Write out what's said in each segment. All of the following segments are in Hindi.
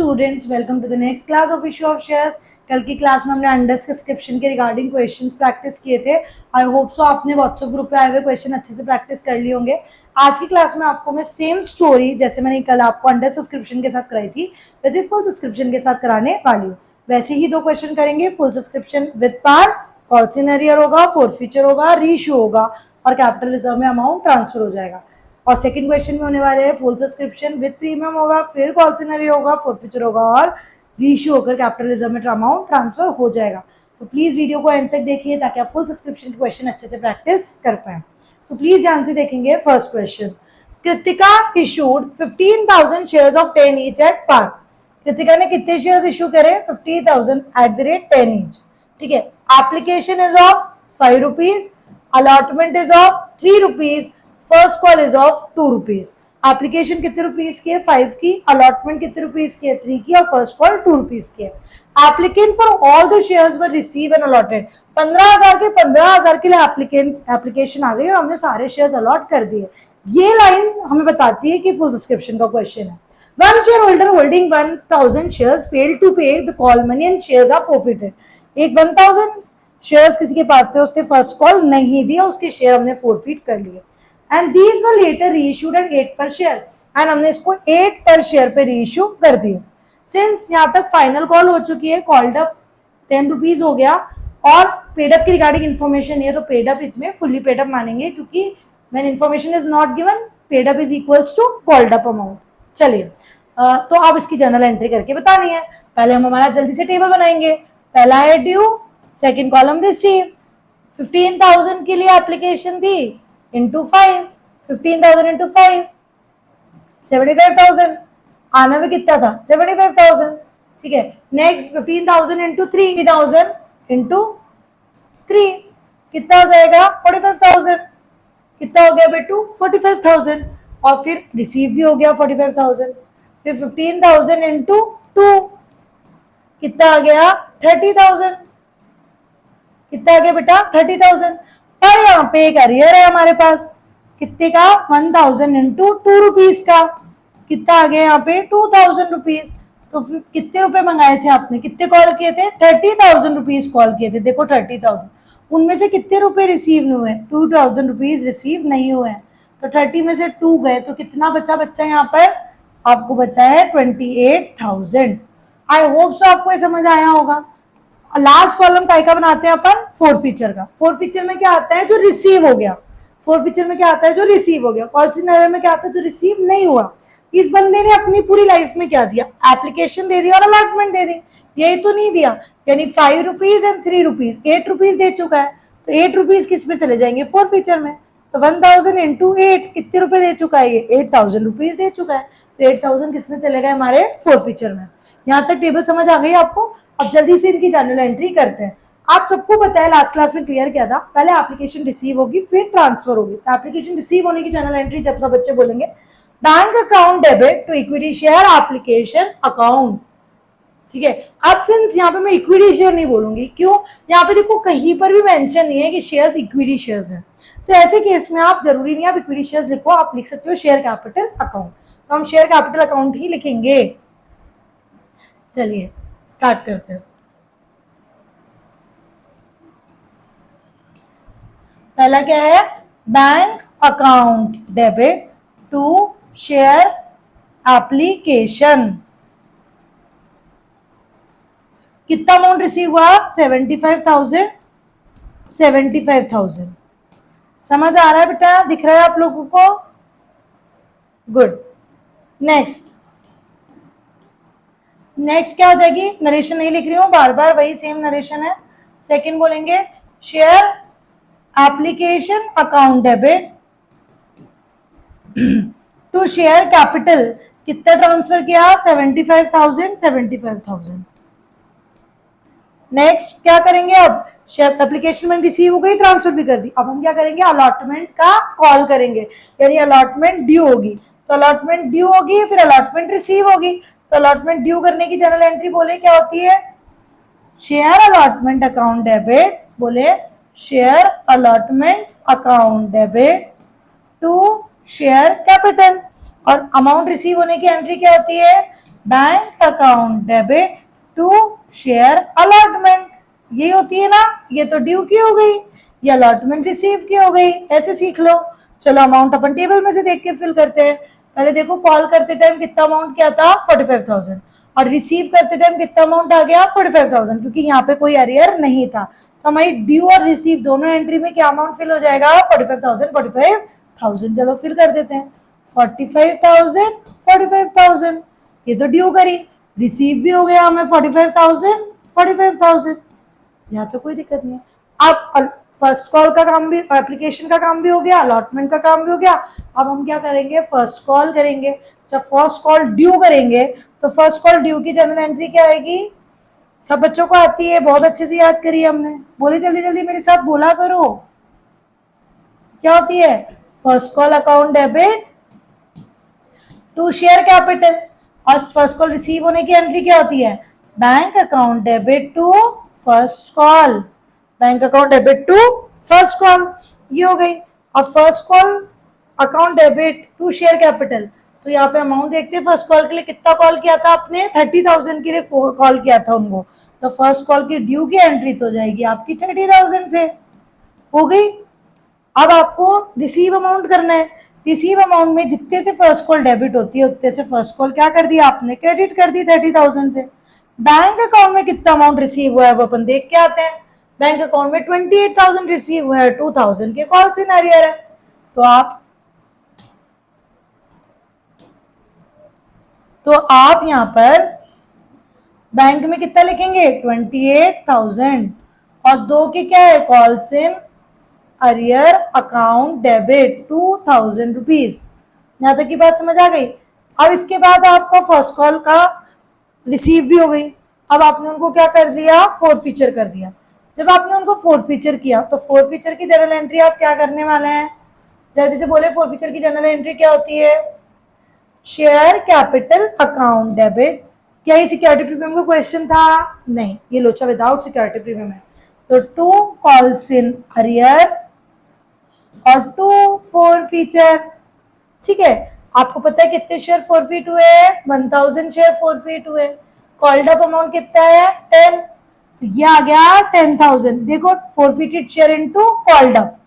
Students, welcome to the next class of issue of shares. कल की क्लास में हमने अंडर सब्सक्रिप्शन के रिगार्डिंग क्वेश्चंस प्रैक्टिस किए थे। आई होप सो आपने व्हाट्सएप ग्रुप पे आए हुए क्वेश्चन अच्छे से प्रैक्टिस कर लिए होंगे। आज की क्लास में आपको मैं सेम स्टोरी जैसे मैंने कल आपको अंडर सब्सक्रिप्शन के साथ कराई थी वैसे फुल सब्सक्रिप्शन के साथ कराने वाली हूँ। वैसे ही दो क्वेश्चन करेंगे, full subscription with par, call scenario होगा, फोरफीचर होगा, रीइश्यू होगा और कैपिटल रिजर्व में अमाउंट ट्रांसफर हो जाएगा। और सेकंड क्वेश्चन में होने वाले हैं फुल सब्सक्रिप्शन विद प्रीमियम होगा, फिर कॉल सिनेरियो होगा, फोरफीचर होगा और रीइश्यू होकर कैपिटल रिजर्व में अमाउंट ट्रांसफर हो जाएगा। तो प्लीज वीडियो को एंड तक देखिए ताकि आप फुल सब्सक्रिप्शन के क्वेश्चन अच्छे से प्रैक्टिस कर पाए। तो प्लीज ध्यान से देखेंगे। First question, Kritika issued 15,000 shares of 10 each at par. Kritika ने कितने शेयर्स इशू करे? 50,000 एट द रेट 10 ईच। ठीक है। Application is of 5 rupees, allotment is of 3 rupees, first call is of 2 rupees. Application कितने रुपीज की है? 5 की। अलॉटमेंट कितने रुपीज की है? 3 की। और फर्स्ट कॉल 2 रुपीज की है। Applicant for all the shares were receive and allotted. 15,000 के 15,000 के लिए एप्लीकेशन आ गई और हमने सारे शेयर्स अलॉट कर दिए। ये लाइन हमें बताती है कि फुल सब्सक्रिप्शन का क्वेश्चन है। One shareholder holding 1,000 shares failed to pay the call money and shares are forfeited. एक 1,000 शेयर्स किसी के पास थे, उसने फर्स्ट कॉल नहीं दिया, उसके शेयर हमने फोरफिट कर लिए। And these were later reissued at 8 per share and हमने इसको 8 पर शेयर पे रीइश्यू कर दिए। सिंस यहाँ तक फाइनल कॉल हो चुकी है, कॉल्ड अप 10 रुपीज हो गया और पेड अप की रिगार्डिंग इन्फॉर्मेशन है तो पेड अप इसमें फुल्ली पेड अप मानेंगे क्योंकि when information is not given paid up is equals to called up amount. चलिए तो अब इसकी जर्नल एंट्री करके बतानी है। पहले हम हमारा जल्दी से टेबल बनाएंगे। पहला है ड्यू, सेकेंड कॉलम रिसीव। 15,000 के लिए एप्लीकेशन दी इंटू 5, 15,000 इंटू 5 75,000। आना भी कितना था? 75,000। ठीक है। नेक्स्ट 15,000 इंटू 3,000 इंटू 3 कितना हो जाएगा? 45,000। कितना हो गया बेटू? 45,000। और फिर रिसीव भी हो गया 45,000। फिर 15,000 इंटू 2 कितना आ गया? 30,000। कितना आ गया बेटा? 30,000। और यहाँ पे एक अरियर है हमारे पास कितने का? 1,000 इंटू 2 रुपीज का। कितना आ गया यहाँ पे? 2,000 रुपीज। तो फिर कितने रुपए मंगाए थे आपने? कितने कॉल किए थे? 30,000 रुपीज कॉल किए थे। देखो 30,000, उनमें से कितने रुपए रिसीव हुए? 2,000 रुपीज रिसीव नहीं हुए। तो 30 में से 2 गए तो कितना बचा? बच्चा यहाँ पर आपको बचा है 28,000। आई होप सो आपको ये समझ आया होगा। लास्ट कॉलम का बनाते हैं अपन? फोरफीचर का। फोरफीचर में क्या आता है? जो रिसीव हो गया। फोरफीचर में क्या आता है? जो रिसीव हो गया। कॉल सिनेरियो में क्या आता है? जो रिसीव नहीं हुआ। इस बंदे ने अपनी पूरी लाइफ में क्या दिया? एप्लीकेशन दे दी और अलॉटमेंट दे दी। यही तो नहीं दिया, यानी 5 रुपीज एंड 3 रुपीज 8 रुपीज दे चुका है। तो 8 रुपीज किस में चले जाएंगे? फोरफीचर में। तो 1,000 इंटू 8 कितने रुपए दे चुका है? ये 8,000 रुपीज दे चुका है। तो 8,000 किस में चले गए? हमारे फोरफीचर में। यहाँ तक टेबल समझ आ गई आपको? अब जल्दी से इनकी जर्नल एंट्री करते हैं। आप सबको पता है लास्ट क्लास में क्लियर किया था, पहले एप्लीकेशन रिसीव होगी फिर ट्रांसफर होगी। तो एप्लीकेशन रिसीव होने की जर्नल एंट्री जब सब बच्चे बोलेंगे bank account debit to equity share application account. ठीक है। अब सिंस यहाँ पे मैं इक्विटी शेयर नहीं बोलूंगी, क्यों? यहाँ पे देखो कहीं पर भी मेंशन नहीं है कि शेयर्स इक्विटी शेयर्स हैं। तो ऐसे केस में आप जरूरी नहीं आप इक्विटी शेयर्स लिखो, आप लिख सकते हो शेयर कैपिटल अकाउंट। तो हम शेयर कैपिटल अकाउंट ही लिखेंगे। चलिए स्टार्ट करते हैं। पहला क्या है? Bank account debit to share application. कितना अमाउंट रिसीव हुआ? 75,000। 75,000 समझ आ रहा है बेटा? दिख रहा है आप लोगों को? गुड। नेक्स्ट क्या हो जाएगी? नरेशन नहीं लिख रही हूं, बार बार वही सेम नरेशन है। सेकंड बोलेंगे share application account debit to share capital. कितना ट्रांसफर किया? 75,000 75,000। नेक्स्ट क्या करेंगे? अब शेयर एप्लीकेशन में रिसीव हो गई, ट्रांसफर भी कर दी। अब हम क्या करेंगे? अलॉटमेंट का कॉल करेंगे, यानी अलॉटमेंट ड्यू होगी। तो अलॉटमेंट ड्यू होगी फिर अलॉटमेंट रिसीव होगी। तो अलॉटमेंट ड्यू करने की जनरल एंट्री बोले क्या होती है? Share allotment account debit. बोले share allotment account debit to share capital. और अमाउंट रिसीव होने की एंट्री क्या होती है? Bank account debit to share allotment, ये होती है ना, ये तो ड्यू की हो गई, ये अलॉटमेंट रिसीव की हो गई, ऐसे सीख लो। चलो अमाउंट अपन टेबल में से देख के फिल करते हैं। पहले देखो कॉल करते टाइम कितना अमाउंट क्या था 45,000, और रिसीव करते टाइम कितना अमाउंट आ गया 45,000, क्योंकि यहाँ पे कोई अरियर नहीं था। तो हमारी ड्यू और रिसीव दोनों एंट्री में क्या अमाउंट फिल हो जाएगा 45,000। चलो फिल कर देते हैं 45,000 45,000, ये तो ड्यू करी, रिसीव भी हो गया हमें 45,000। यहाँ तो कोई दिक्कत नहीं है। अब फर्स्ट कॉल का काम भी, एप्लीकेशन का काम भी हो गया, अलॉटमेंट का काम भी हो गया। अब हम क्या करेंगे, फर्स्ट कॉल करेंगे। जब फर्स्ट कॉल ड्यू करेंगे तो फर्स्ट कॉल ड्यू की जनरल एंट्री क्या आएगी, सब बच्चों को आती है, बहुत अच्छे से याद करी हमने, बोले जल्दी जल्दी मेरे साथ बोला करो। क्या होती है, first call account debit to share capital, और फर्स्ट कॉल रिसीव होने की एंट्री क्या होती है, bank account debit to first call, bank account debit to first call, ये हो गई। अब first call account debit to share capital, तो यहाँ पे अमाउंट देखते हैं, फर्स्ट कॉल के लिए कितना कॉल किया था आपने, 30,000 के लिए कॉल किया था उनको, तो फर्स्ट कॉल की ड्यू की एंट्री तो जाएगी आपकी 30,000 से, हो गई। अब आपको रिसीव अमाउंट करना है, रिसीव अमाउंट में जितने से फर्स्ट कॉल डेबिट होती है उतने से फर्स्ट कॉल क्या कर दिया आपने, क्रेडिट कर दी 30,000 से। बैंक अकाउंट में कितना अमाउंट रिसीव हुआ है वो अपन देख के आते हैं। बैंक अकाउंट में 28,000 रिसीव हुआ है, 2,000 के कॉल सिनेरियर है, तो आप यहाँ पर बैंक में कितना लिखेंगे 28,000, और दो के क्या है, calls in arrear account debit 2,000 rupees. यहाँ तक की बात समझ आ गई। अब इसके बाद आपका फर्स्ट कॉल का रिसीव भी हो गई, अब आपने उनको क्या कर दिया, फोर फीचर कर दिया। जब आपने उनको फोर फीचर किया तो फोर फीचर की जनरल एंट्री आप क्या करने वाले हैं, जल्दी से बोले, फोर फीचर की जनरल एंट्री क्या होती है, शेयर कैपिटल अकाउंट डेबिट। क्या ये सिक्योरिटी प्रीमियम का क्वेश्चन था, नहीं, ये लोचा विदाउट सिक्योरिटी प्रीमियम है। तो टू कॉल्स इन अरियर और टू फोर फीचर, ठीक है। आपको पता है कितने शेयर फोरफीट हुए हैं, 1000 शेयर फोरफीट हुए। कॉल्ड अप अमाउंट कितना है 10, तो ये आ गया 10,000। देखो forfeited share into called up,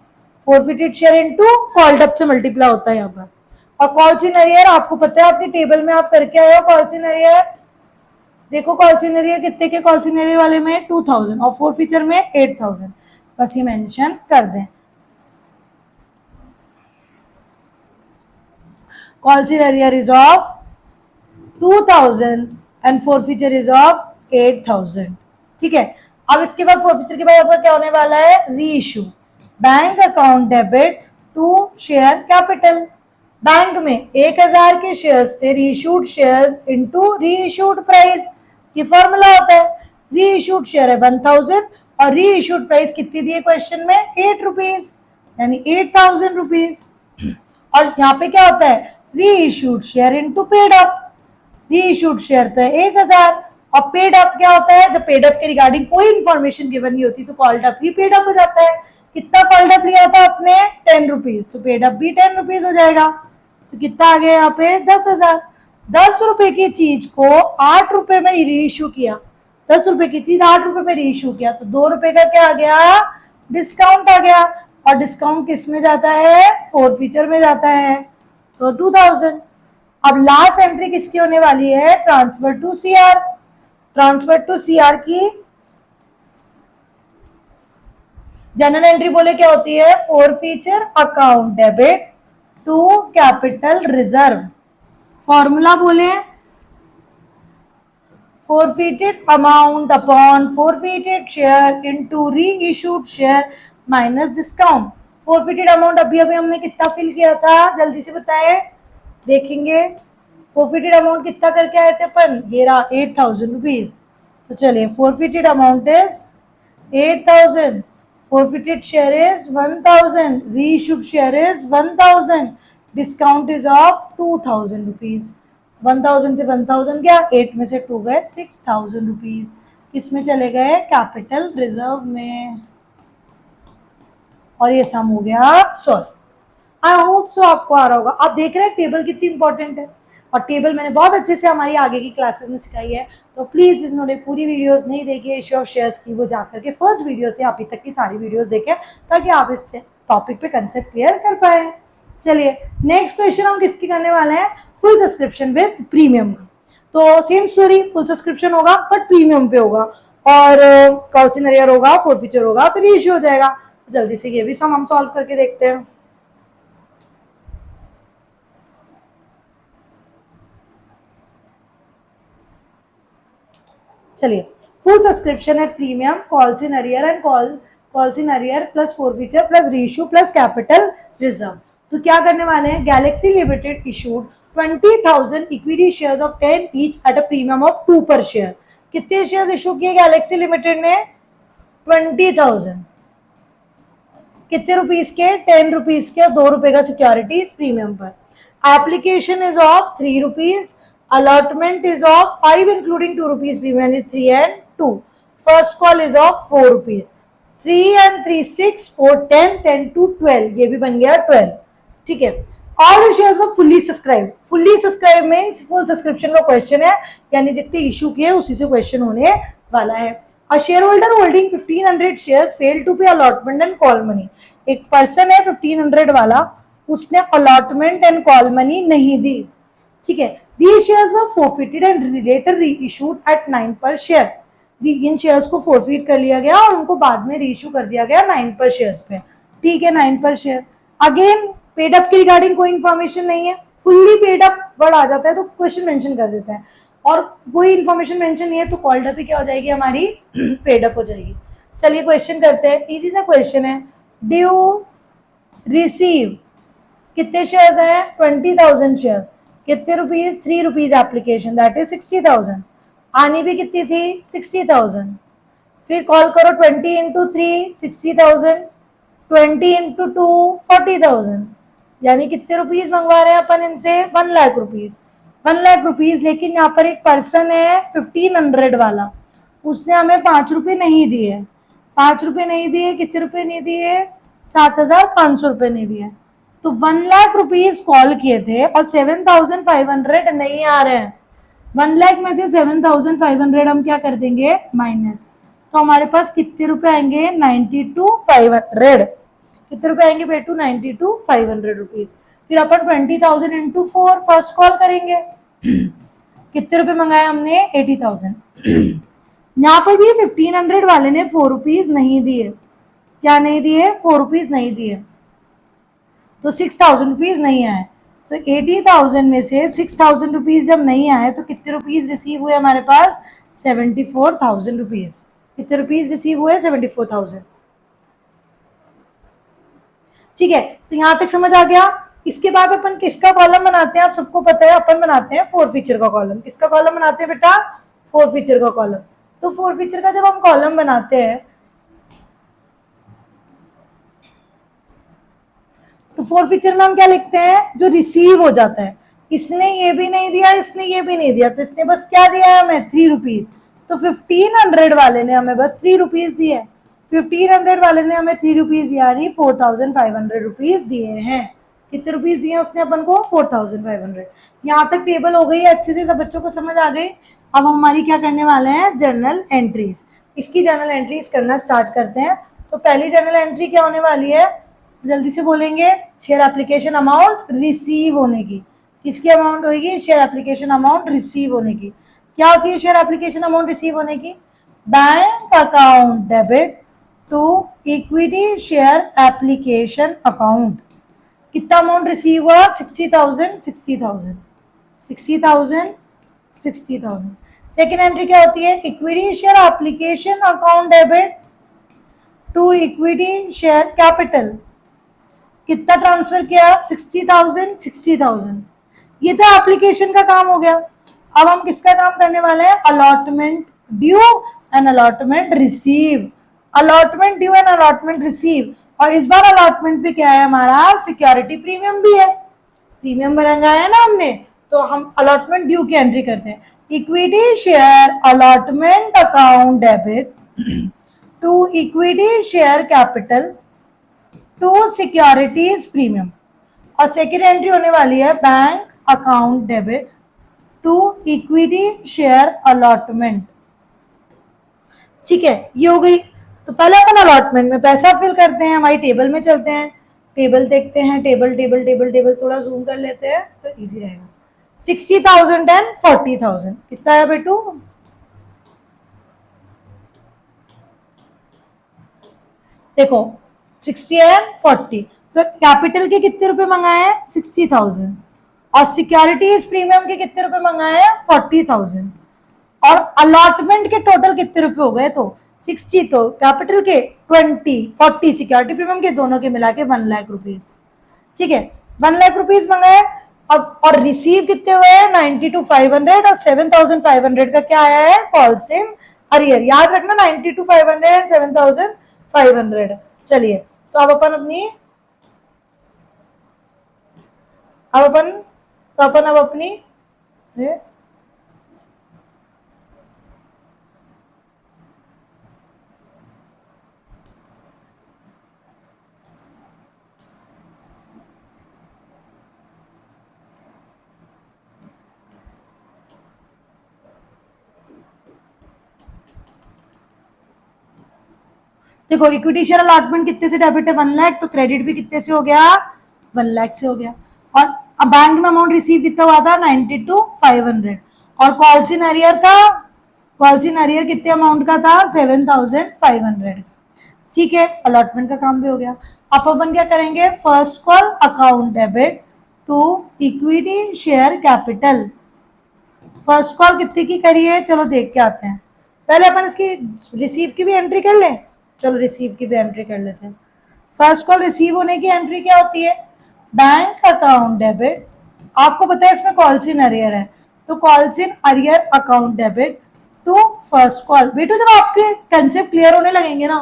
forfeited share into called up से मल्टीप्लाई होता है यहाँ पर। और कॉल्स इन अरियर आपको पता है, आपके टेबल में आप करके आए हो कॉल्स इन अरियर, देखो कॉल्स इन अरियर कितने के, कॉल्स इन अरियर वाले में 2,000 और फोर फीचर में 8,000, बस ये मेंशन कर दें। Calls in arrear is of 2,000 and forfeiture is of 8,000, ठीक है। अब इसके बाद forfeiture के बाद आपका क्या होने वाला है, reissue, bank account debit to share capital. Bank में 1,000 के शेयर्स थे, reissued shares into reissued price, ये फॉर्मूला होता है। री इशूड शेयर है 1,000 और री इशूड प्राइस कितनी दी है क्वेश्चन में, 8 रुपीज, यानी 8,000 रुपीज। और यहाँ पे क्या होता है, री issued share into paid up, री इशूड शेयर तो है 1,000 और पेड अप क्या होता है, जब पेड अप के रिगार्डिंग कोई इंफॉर्मेशन गिवन नहीं होती तो कॉल्ड अप ही पेड अप हो जाता है। कितना कॉल्ड अप लिया था आपने 10 रुपीज, तो पेड अप भी 10 रुपीज हो जाएगा। तो कितना आ गया यहाँ पे 10,000। 10 रुपए की चीज को 8 रुपए में री इशू किया, 10 रुपए की चीज 8 रुपए में री इशू किया, तो 2 रुपए का क्या आ गया, डिस्काउंट आ गया। और डिस्काउंट किस में जाता है, फोर फीचर में जाता है, तो 2,000। अब लास्ट एंट्री किसकी होने वाली है, transfer to CR. Transfer to CR की जनरल एंट्री बोले क्या होती है, forfeiture account debit to capital reserve. Formula बोले forfeited amount upon forfeited share into reissued share minus discount। forfeited amount अभी अभी हमने कितना फिल किया था, जल्दी से बताएं, देखेंगे। forfeited amount कितना करके आए थे अपन, ये रहा 8,000 रुपीज। तो चलिए forfeited amount is 8,000, forfeited share is 1,000, reissued share is 1,000, discount is of 2,000 rupees. 1,000 से 1,000 गया, 8 में से 2 गए, 6,000 रुपीज किस में चले गए, कैपिटल रिजर्व में। और ये सम हो गया सॉल्व। आई होप सो आपको आ रहा होगा। आप देख रहे हैं टेबल कितनी इंपॉर्टेंट है। और टेबल मैंने बहुत अच्छे से हमारी आगे की क्लासेस में सिखाई है। तो प्लीज़ जिन्होंने पूरी वीडियोस नहीं देखी है इशू ऑफ शेयर्स की, वो जाकर के फर्स्ट वीडियो से अभी तक की सारी वीडियोस देखें ताकि आप इस टॉपिक पे कंसेप्ट क्लियर कर पाए। चलिए नेक्स्ट क्वेश्चन हम किसकी करने वाले हैं, फुल सब्सक्रिप्शन विद प्रीमियम का। तो सेम स्टोरी, फुल सब्सक्रिप्शन होगा बट प्रीमियम पे होगा, और कॉल सिनेरियर होगा, फोरफीचर होगा, फिर इश्यू हो जाएगा। तो जल्दी से ये भी सम हम सॉल्व करके देखते हैं। चलिए, full subscription at premium, calls in arrear and calls in arrear plus forfeiture plus reissue plus capital reserve. तो क्या करने वाले हैं, Galaxy limited issued 20,000 equity shares of 10 each at a premium of 2 पर शेयर। कितने शेयर्स इशू किए गैलेक्सी लिमिटेड ने, 20,000। कितने रुपीस के, 10 रुपीज के, 2 रुपए का सिक्योरिटीज प्रीमियम पर। Application is of 3 rupees, allotment is of 5 including 2 rupees premium is 3 and 2. First call is of 4 rupees. 3 and 3 6 4 10 10 to 12, ये भी बन गया 12। ठीक है, all the shares were fully subscribed। fully subscribed means full subscription का क्वेश्चन है, यानी जितने इशू किए उसी से क्वेश्चन होने वाला है। A shareholder holding 1500 shares failed to pay allotment and call money। एक पर्सन है 1500 वाला, उसने allotment and call money नहीं दी। ठीक है, these shares were forfeited and later reissued at 9 per share। In shares को फोरफीट कर लिया गया और उनको बाद में रीइश्यू कर दिया गया 9 पर शेयर्स पे। ठीक है, 9 पर शेयर। अगेन पेड अप के रिगार्डिंग कोई इन्फॉर्मेशन नहीं है, फुल्ली पेड अप वर्ड आ जाता है तो क्वेश्चन मेंशन कर देता है, और कोई इन्फॉर्मेशन मेंशन नहीं है तो कॉल्ड अप ही क्या हो जाएगी हमारी, पेड अप हो जाएगी। चलिए क्वेश्चन करते हैं, इजी सा क्वेश्चन है। ड्यू रिसीव कितने शेयर्स हैं, 20,000 शेयर्स। कितने rupees, 3 rupees application, that is 60,000। आनी भी कितनी थी, 60,000। फिर कॉल करो 20 इंटू 3 60,000, 20 इंटू 2 40,000, यानी कितने रुपीज मंगवा रहे हैं अपन इनसे, 1 लाख रुपीज। 1 लाख रुपीज, लेकिन यहाँ पर एक पर्सन है 1500 वाला, उसने हमें 5 रुपये नहीं दिए। 5 रुपये नहीं दिए, कितने रुपये नहीं दिए, 7,500 रुपये नहीं दिए। तो 1 लाख रुपीज कॉल किए थे और 7,500 नहीं आ रहे हैं। 1 लाख में से 7,500 हम क्या कर देंगे, माइनस। तो हमारे पास कितने रुपए आएंगे, 92,500। कितने रुपए आएंगे बेटू, 92,500 रुपीज। फिर अपन 20,000 इंटू 4 फर्स्ट कॉल करेंगे। कितने रुपए मंगाए हमने, 80,000। यहाँ पर भी 1500 वाले ने 4 रुपीज नहीं दिए। क्या नहीं दिए, 4 रुपीज नहीं दिए, तो 6,000 रुपीज नहीं आए। तो 80,000 में से 6,000 रुपीज जब नहीं आए तो कितने रुपीज रिसीव हुए हमारे पास, 74,000 रुपीज। कितने रुपीज रिसीव हुए, 74,000। ठीक है, तो यहां तक समझ आ गया। इसके बाद अपन किसका कॉलम बनाते हैं, आप सबको पता है, अपन बनाते हैं फोरफीचर का कॉलम। किसका कॉलम बनाते हैं बेटा, फोरफीचर का कॉलम। तो फोरफीचर का जब हम कॉलम बनाते हैं तो फोरफीचर में हम क्या लिखते हैं, जो रिसीव हो जाता है। इसने ये भी नहीं दिया, इसने ये भी नहीं दिया, तो इसने बस क्या दिया है हमें, 3 रुपीज। तो 1500 वाले ने हमें बस 3 रुपीज दिए। 1500 वाले ने हमें 3 रुपीज, यानी 4,500 रुपीज दिए हैं। कितने रुपीज दिए उसने अपन को, 4,500। यहाँ तक टेबल हो गई है, अच्छे से सब बच्चों को समझ आ गई। अब हमारी क्या करने वाले हैं, जर्नल एंट्रीज। इसकी जर्नल एंट्रीज करना स्टार्ट करते हैं। तो पहली जर्नल एंट्री क्या होने वाली है, जल्दी से बोलेंगे, शेयर एप्लीकेशन अमाउंट रिसीव होने की। किसकी अमाउंट होगी, शेयर एप्लीकेशन अमाउंट रिसीव होने की। क्या होती है शेयर एप्लीकेशन अमाउंट रिसीव होने की, bank account debit to equity share application account. कितना अमाउंट रिसीव हुआ, 60,000 60,000 60,000 60,000। सेकेंड एंट्री क्या होती है, equity share application account debit to equity share capital. कितना ट्रांसफर किया, 60,000 60,000। ये तो एप्लीकेशन का काम हो गया। अब हम किसका काम करने वाले हैं, allotment due and allotment receive. Allotment due and allotment receive, और इस बार अलॉटमेंट भी क्या है हमारा, सिक्योरिटी प्रीमियम भी है। प्रीमियम बनाया है ना हमने, तो हम अलॉटमेंट ड्यू की एंट्री करते हैं। Equity share allotment account debit to equity share capital to securities premium. और सेकेंड एंट्री होने वाली है bank account debit to equity share allotment. ठीक है, ये हो गई। तो पहले अपन अलॉटमेंट में पैसा फिल करते हैं, हमारी टेबल में चलते हैं, टेबल देखते हैं, टेबल टेबल टेबल टेबल थोड़ा जूम कर लेते हैं तो इजी रहेगा। 60,000 एंड 40,000 कितना है बेटू? देखो 60 एंड 40, तो कैपिटल के कितने रुपए मंगाए हैं? 60,000। और सिक्योरिटीज प्रीमियम के कितने रुपए मंगाए हैं? 40,000। और अलॉटमेंट के टोटल कितने रुपए हो गए? तो 60 तो कैपिटल के, 20 40 सिक्योरिटी प्रीमियम के, दोनों के मिला के 1 लाख रुपीज। ठीक है, 1 लाख रुपीज मंगाए। अब और रिसीव कितने हुए हैं? 92,500 और 7,500 का क्या आया है? Call same arrear. याद रखना 92,500 एंड 7,500। चलिए, तो अब अपन अपनी अब अपनी देखो इक्विटी शेयर अलॉटमेंट कितने से डेबिट है? 1 लाख, तो क्रेडिट भी कितने से हो गया? 1 लाख से हो गया। और अब बैंक में अमाउंट रिसीव कितना हुआ था? 92,500। और कॉल्स इन अरियर था, कॉल्स इन अरियर कितने अमाउंट का था? 7,500। ठीक है, अलॉटमेंट का काम भी हो गया। अब अपन क्या करेंगे? First call account debit to equity share capital. First call कितने की करी है? चलो देख के आते हैं। पहले अपन इसकी रिसीव की भी एंट्री कर लें। चलो रिसीव की भी एंट्री कर लेते हैं। फर्स्ट कॉल रिसीव होने की एंट्री क्या होती है? Bank account debit. आपको पता है इसमें कॉल्स इन अरियर है, तो calls in arrear account debit to first call. बेटो जब आपके कंसेप्ट क्लियर होने लगेंगे ना,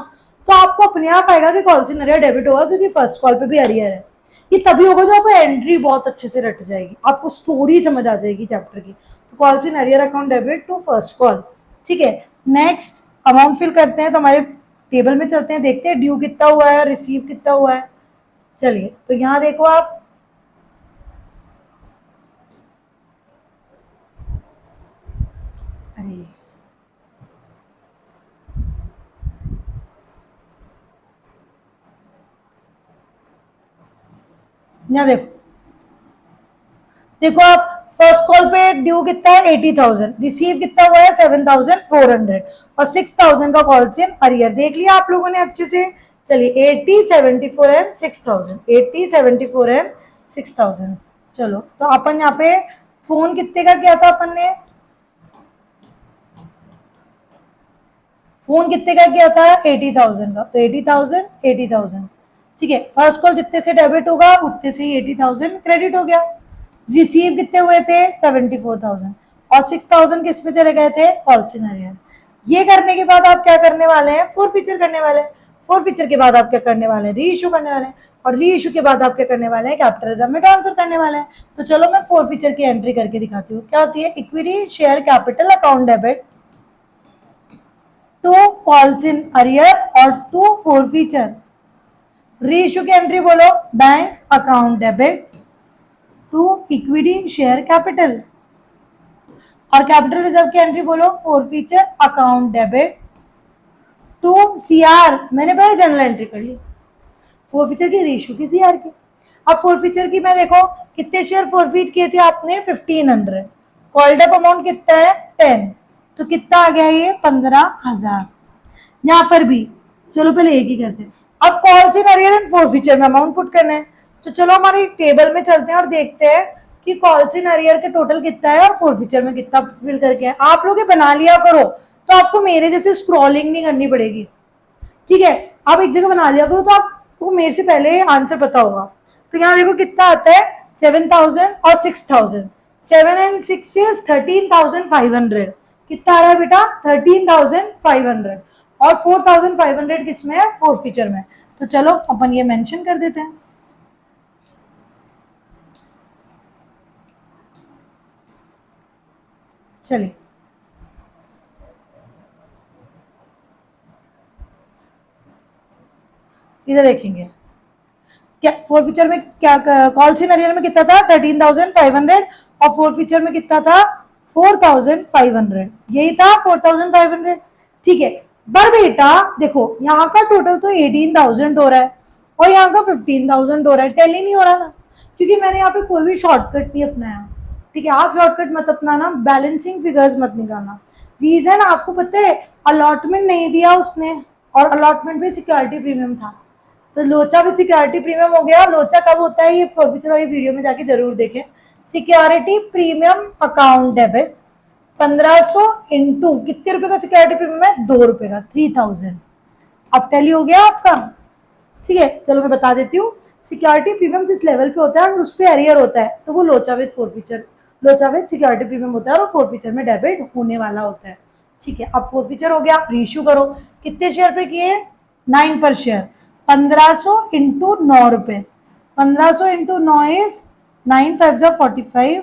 तो आपको अपने आप आएगा कि कॉल्स इन अरियर डेबिट होगा, क्योंकि फर्स्ट कॉल पे भी अरियर है। ये तभी होगा जब आपको एंट्री बहुत अच्छे से रट जाएगी, आपको स्टोरी समझ आ जाएगी चैप्टर की। तो calls in arrear account debit to first call. ठीक है, नेक्स्ट अमाउंट फिल करते हैं, तो हमारे टेबल में चलते हैं, देखते हैं ड्यू कितना हुआ है, रिसीव कितना हुआ है। चलिए, तो यहां देखो आप, अरे यहाँ देखो, देखो आप फर्स्ट कॉल पे ड्यू कितना है? 80,000। रिसीव कितना हुआ है? 7,400। और 6,000 का कॉल से अरियर देख लिया आप लोगों ने अच्छे से। चलिए 80, 74 एंड 6,000, 80, 74 एंड 6,000। चलो, तो अपन यहाँ पे फोन कितने का किया था अपन ने? फोन कितने का किया था? 80,000 का। तो 80,000, 80,000। ठीक है, फर्स्ट कॉल जितने से डेबिट होगा उतने से ही 80,000 क्रेडिट हो गया। रिसीव कितने हुए थे? 74,000। और 6,000 किस पे चले गए थे? Call in arrear. ये करने के बाद आप क्या करने वाले हैं? फोर फीचर करने वाले हैं। फोर फीचर के बाद आप क्या करने वाले हैं? री इशू करने वाले हैं। और री इशू के बाद आप क्या करने वाले हैं? कैपिटल रिजर्व में ट्रांसफर करने वाले हैं। तो चलो मैं फोर फीचर की एंट्री करके दिखाती हूँ। क्या होती है? Equity share capital account debit to calls in arrear और to forfeiture. Reissue की एंट्री बोलो, bank account debit to equity share capital. और कैपिटल रिजर्व की एंट्री बोलो, forfeiture account debit to CR. मैंने पहले जनरल एंट्री कर ली, फोर फीचर की, रीशू की, सीआर की। अब फोर फीचर की मैं देखो कितने शेयर फोरफीट किए थे आपने? 1,500। कॉल्ड अप अमाउंट कितना है? 10। तो कितना आ गया ये? 15,000। यहाँ पर भी चलो पहले एक ही करते हैं। अब calls in arrear and four feature में अमाउंट पुट करना है। तो चलो हमारे टेबल में चलते हैं और देखते हैं कि कॉल्स इन अरियर का टोटल कितना है और फोर फीचर में कितना फिल करके है। आप लोग ये बना लिया करो, तो आपको मेरे जैसे स्क्रॉलिंग नहीं करनी पड़ेगी। ठीक है, आप एक जगह बना लिया करो, तो आपको मेरे से पहले आंसर पता होगा। तो यहाँ देखो कितना आता है? 7,000 और 6,000। 7 एंड 6 इज 13,500। कितना आ रहा है बेटा? 13,500। और 4,500 किसमें है? फोर फीचर में। तो चलो अपन ये मेंशन कर देते हैं। चलिए, इधर देखेंगे क्या फोर फीचर में क्या कॉल इन अरियर में कितना था? 13,500। और फोर फीचर में कितना था? 4500, यही था 4500, ठीक है। पर बेटा देखो यहाँ का टोटल तो 18,000 हो रहा है और यहाँ का 15,000 हो रहा है, टैली नहीं हो रहा ना, क्योंकि मैंने यहाँ पे कोई भी शॉर्टकट नहीं अपनाया, ठीक है। आप शॉर्टकट मत अपनाना, बैलेंसिंग फिगर्स मत निकालना। रीजन आपको पता है, अलॉटमेंट नहीं दिया उसने, और अलॉटमेंट भी सिक्योरिटी प्रीमियम था, तो लोचा भी सिक्योरिटी प्रीमियम हो गया। लोचा कब होता है, ये फॉरफीचर वाली वीडियो में जाके जरूर देखें। Security premium account debit 1500 into कितने रुपए का सिक्योरिटी प्रीमियम है, 2 रुपए का, 3000। अब टैली हो गया आपका, ठीक है। चलो मैं बता देती हूँ, सिक्योरिटी प्रीमियम जिस लेवल पे होता है अगर उस पर एरियर होता है तो वो लोचा विद फॉरफीचर, लोचा विद सिक्योरिटी प्रीमियम होता है और फॉरफीचर में डेबिट होने वाला होता है, ठीक है। अब फॉरफीचर हो गया, रीइश्यू करो। कितने शेयर पे किए, 9 पर शेयर, 1500 इंटू 9 रुपए, 1500 इंटू 9 इज 9 5 45,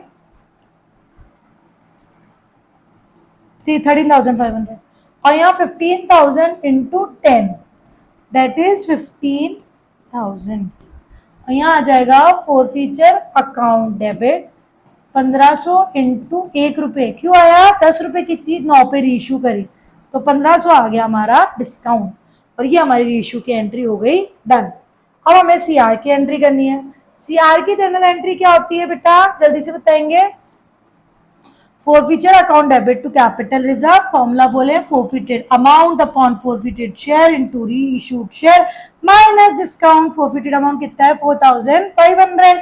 13,500, और यहाँ 15,000 इंटू 10 दैट इज 15,000। यहाँ आ जाएगा फॉरफीचर अकाउंट डेबिट 1500 इंटू 1 रुपए, क्यों आया, 10 रुपए की चीज 9 पे रीइश्यू करी तो 1500 आ गया हमारा डिस्काउंट, और ये हमारी रीइश्यू की एंट्री हो गई डन। अब हमें सीआर की एंट्री करनी है। सीआर की जनरल एंट्री क्या होती है बेटा, जल्दी से बताएंगे। forfeiture account debit to capital reserve, formula बोले forfeited amount upon forfeited share into reissued share minus discount। forfeited amount कितना है, 4,500।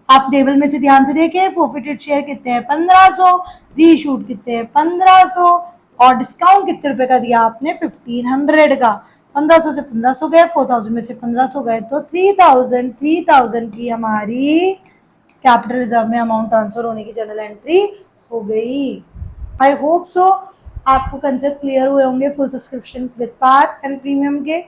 आप टेबल में से ध्यान से देखें, forfeited share कितने हैं, 1500, reissued कितने हैं, 1500, और डिस्काउंट कितने रुपए का दिया आपने, 1500 का। 1500 से 1500 गए, 4000 में से 1500 गए तो 3000 की हमारी कैपिटल रिजर्व में अमाउंट ट्रांसफर होने की जनरल एंट्री हो गई। आई होप सो आपको कंसेप्ट क्लियर हुए होंगे full subscription with part and premium के।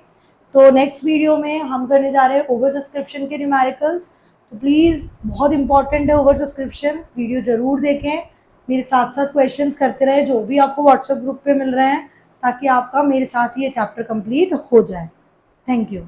तो नेक्स्ट वीडियो में हम करने जा रहे हैं ओवर सब्सक्रिप्शन के न्यूमेरिकल्स, तो प्लीज़ बहुत इंपॉर्टेंट है ओवर सब्सक्रिप्शन, वीडियो जरूर देखें, मेरे साथ साथ क्वेश्चंस करते रहे जो भी आपको व्हाट्सएप ग्रुप पे मिल रहे हैं, ताकि आपका मेरे साथ ही ये चैप्टर कंप्लीट हो जाए। Thank you.